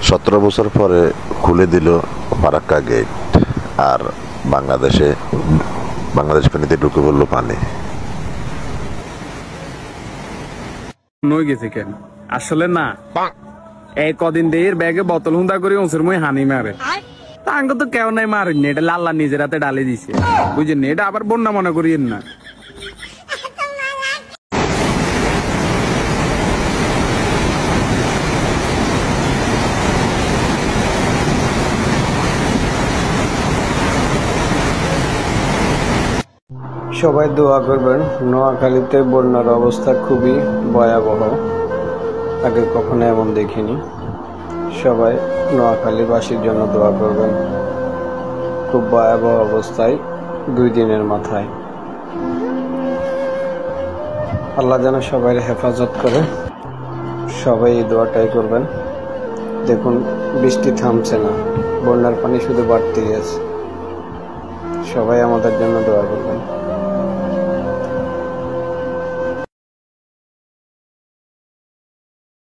17 বছর পরে খুলে দিল ফারাক্কা গেট, আর বাংলাদেশ পানিতে ঢুকে পড়লো পানি। নই গেছে কেন আসলে না, এই কদিন দেয়ের ব্যাগে বোতল হুন্দা করে ওসের মুই হানি মারে, তাঙ্গ তো কেউ নাই মারেন, এটা আল্লাহ নিজের হাতে ডালে দিছে, বুঝেন, এটা আবার বন্যা মনে করিয়েন না। সবাই দোয়া করবেন। নোয়াখালীতে বন্যার অবস্থা খুবই ভয়াবহ, আগে কখনো এমন দেখিনি। সবাই নোয়াখালীবাসীর জন্য দোয়া করবেন। খুব ভয়াবহ অবস্থায় 2 দিনের মাথায়। আল্লাহ যেন সবাই হেফাজত করে, সবাই এই দোয়াটাই করবেন। দেখুন বৃষ্টি থামছে না, বন্যার পানি শুধু বাড়তেই আছে। সবাই আমাদের জন্য দোয়া করবেন।